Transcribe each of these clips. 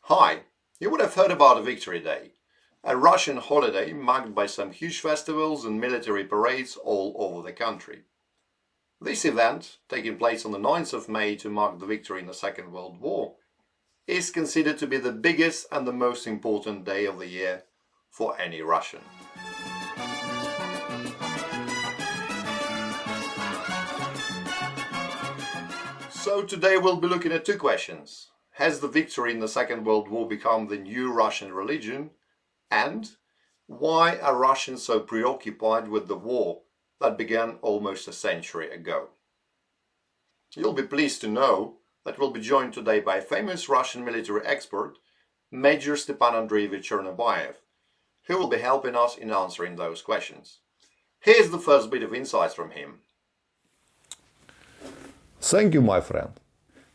Hi, you would have heard about Victory Day, a Russian holiday marked by some huge festivals and military parades all over the country. This event, taking place on the 9th of May to mark the victory in the Second World War, is considered to be the biggest and the most important day of the year for any Russian. So today we'll be looking at two questions. Has the victory in the Second World War become the new Russian religion? And why are Russians so preoccupied with the war that began almost a century ago? You'll be pleased to know that we'll be joined today by a famous Russian military expert, Major Stepan Andreevich Chernobayev, who will be helping us in answering those questions. Here's the first bit of insights from him. Thank you, my friend.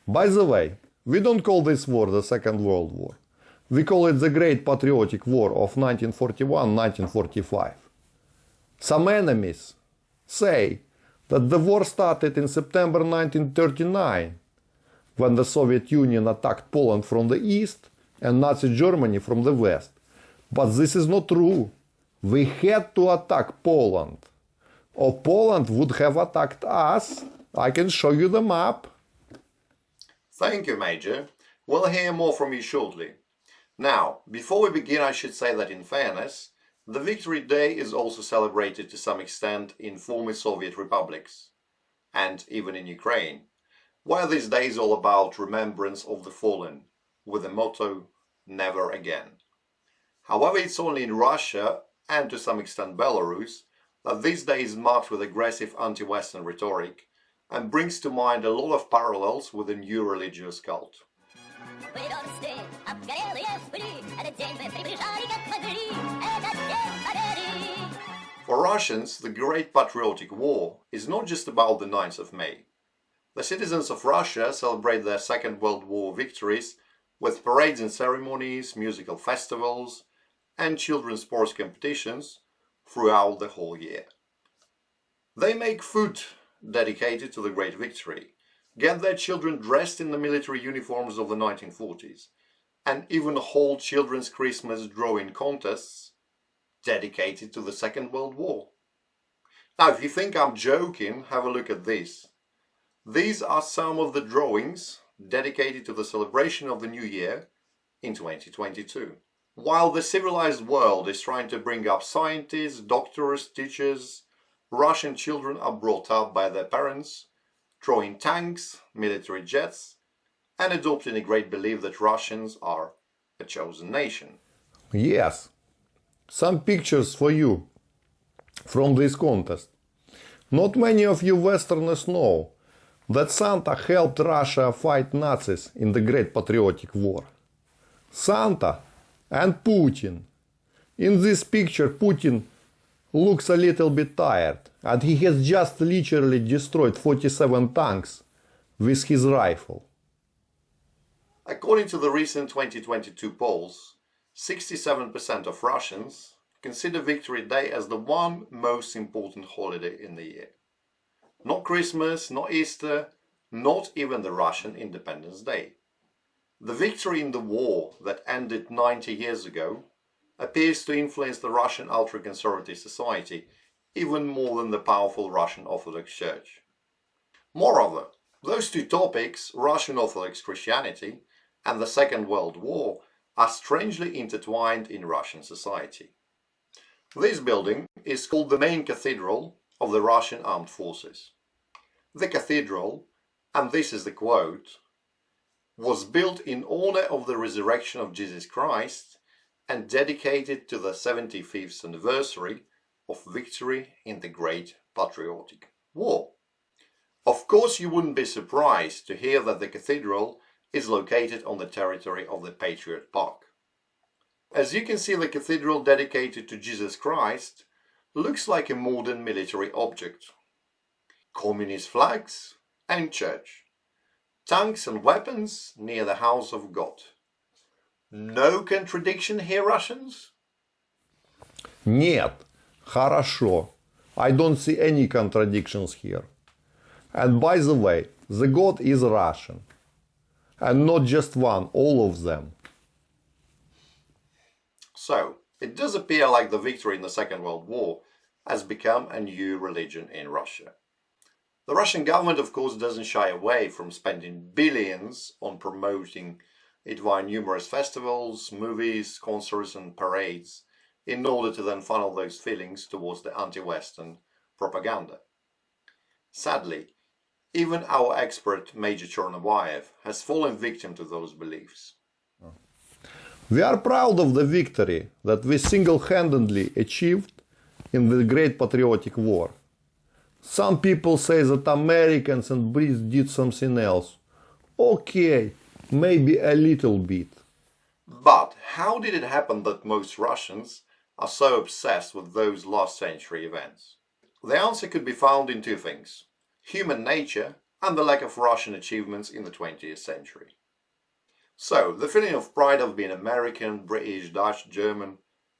By the way, we don't call this war the Second World War. We call it the Great Patriotic War of 1941-1945. Some enemies say that the war started in September 1939, when the Soviet Union attacked Poland from the east and Nazi Germany from the west. But this is not true. We had to attack Poland, or Poland would have attacked us. I can show you the map. Thank you, Major. We'll hear more from you shortly. Now, before we begin, I should say that in fairness, the Victory Day is also celebrated to some extent in former Soviet republics, and even in Ukraine, where this day is all about remembrance of the fallen, with the motto, never again. However, it's only in Russia, and to some extent Belarus, that this day is marked with aggressive anti-Western rhetoric, and brings to mind a lot of parallels with the new religious cult. For Russians, the Great Patriotic War is not just about the 9th of May. The citizens of Russia celebrate their Second World War victories with parades and ceremonies, musical festivals, and children's sports competitions throughout the whole year. They make food dedicated to the Great Victory, get their children dressed in the military uniforms of the 1940s, and even hold children's Christmas drawing contests dedicated to the Second World War. Now, if you think I'm joking, have a look at this. These are some of the drawings dedicated to the celebration of the New Year in 2022. While the civilized world is trying to bring up scientists, doctors, teachers, Russian children are brought up by their parents, drawing tanks, military jets, and adopting a great belief that Russians are a chosen nation. Yes, some pictures for you from this contest. Not many of you Westerners know that Santa helped Russia fight Nazis in the Great Patriotic War. Santa and Putin. In this picture, Putin looks a little bit tired, and he has just literally destroyed 47 tanks with his rifle. According to the recent 2022 polls, 67% of Russians consider Victory Day as the one most important holiday in the year. Not Christmas, not Easter, not even the Russian Independence Day. The victory in the war that ended 90 years ago appears to influence the Russian ultra-conservative society even more than the powerful Russian Orthodox Church. Moreover, those two topics, Russian Orthodox Christianity and the Second World War, are strangely intertwined in Russian society. This building is called the main cathedral of the Russian armed forces. The cathedral, and this is the quote, was built in honor of the resurrection of Jesus Christ and dedicated to the 75th anniversary of victory in the Great Patriotic War. Of course, you wouldn't be surprised to hear that the cathedral is located on the territory of the Patriot Park. As you can see, the cathedral dedicated to Jesus Christ looks like a modern military object. Communist flags and church. Tanks and weapons near the house of God. No contradiction here, Russians? Нет, хорошо. I don't see any contradictions here. And by the way, the God is Russian. And not just one, all of them. So, it does appear like the victory in the Second World War has become a new religion in Russia. The Russian government, of course, doesn't shy away from spending billions on promoting it via numerous festivals, movies, concerts and parades, in order to then funnel those feelings towards the anti-Western propaganda. Sadly, even our expert Major Chernobyl has fallen victim to those beliefs. We are proud of the victory that we single-handedly achieved in the Great Patriotic War. Some people say that Americans and Brits did something else. Okay, maybe a little bit. But how did it happen that most Russians are so obsessed with those last century events? The answer could be found in two things: human nature and the lack of Russian achievements in the 20th century. So, the feeling of pride of being American, British, Dutch, German,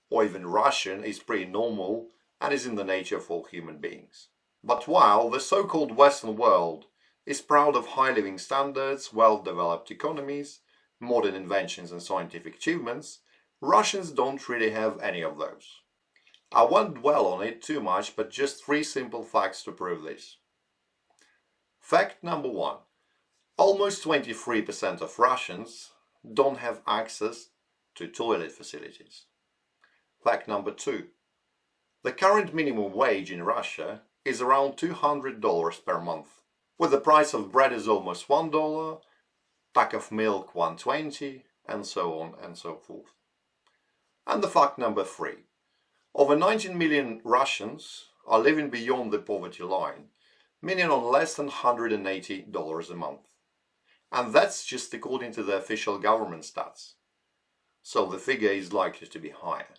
or even Russian is pretty normal and is in the nature of all human beings. But while the so-called Western world is proud of high living standards, well-developed economies, modern inventions and scientific achievements, Russians don't really have any of those. I won't dwell on it too much, but just three simple facts to prove this. Fact number one. Almost 23% of Russians don't have access to toilet facilities. Fact number two. The current minimum wage in Russia is around $200 per month, with the price of bread is almost $1, pack of milk $1.20, and so on and so forth. And the fact number three. Over 19 million Russians are living beyond the poverty line, meaning on less than $180 a month. And that's just according to the official government stats. So the figure is likely to be higher.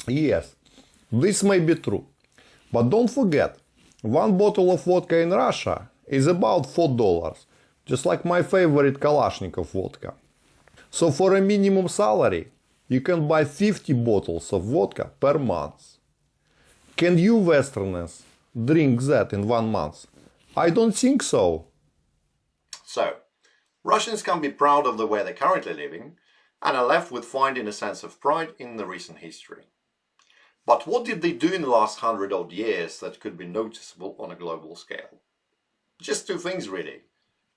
Yes, this may be true. But don't forget, one bottle of vodka in Russia is about $4, just like my favorite Kalashnikov vodka. So for a minimum salary, you can buy 50 bottles of vodka per month. Can you Westerners drink that in 1 month? I don't think so. So, Russians can be proud of the way they're currently living and are left with finding a sense of pride in the recent history. But what did they do in the last 100-odd years that could be noticeable on a global scale? Just two things really: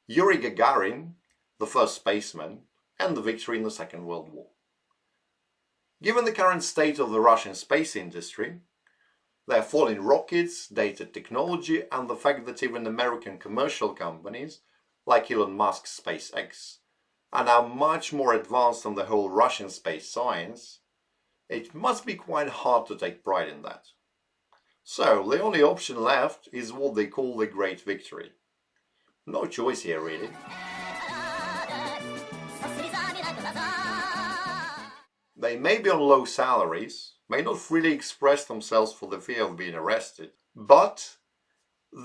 Yuri Gagarin, the first spaceman, and the victory in the Second World War. Given the current state of the Russian space industry, their falling rockets, dated technology, and the fact that even American commercial companies like Elon Musk's SpaceX are now much more advanced than the whole Russian space science, it must be quite hard to take pride in that. So the only option left is what they call the Great Victory. No choice here really. They may be on low salaries, may not freely express themselves for the fear of being arrested, but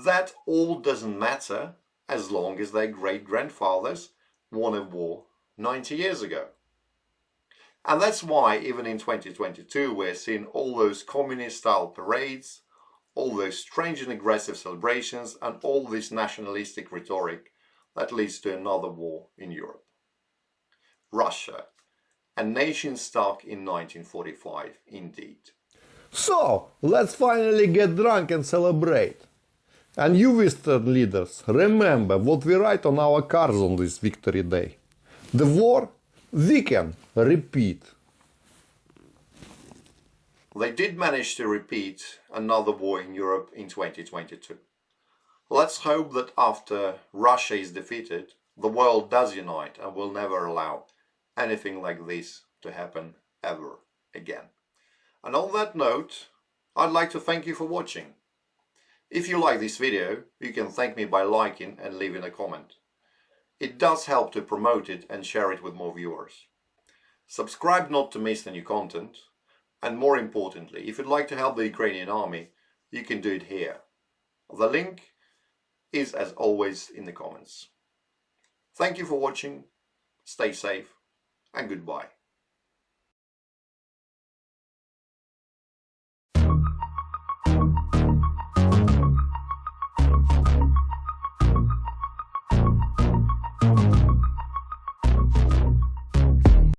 that all doesn't matter as long as their great-grandfathers won a war 90 years ago. And that's why even in 2022 we're seeing all those communist-style parades, all those strange and aggressive celebrations, and all this nationalistic rhetoric that leads to another war in Europe. Russia, a nation stuck in 1945 indeed. So, let's finally get drunk and celebrate. And you Western leaders, remember what we write on our cards on this Victory Day. The war, we can repeat. They did manage to repeat another war in Europe in 2022. Let's hope that after Russia is defeated, the world does unite and will never allow anything like this to happen ever again. And on that note, I'd like to thank you for watching. If you like this video, you can thank me by liking and leaving a comment. It does help to promote it and share it with more viewers. Subscribe not to miss the new content. And more importantly, if you'd like to help the Ukrainian army, you can do it here. The link is as always in the comments. Thank you for watching, stay safe, and goodbye.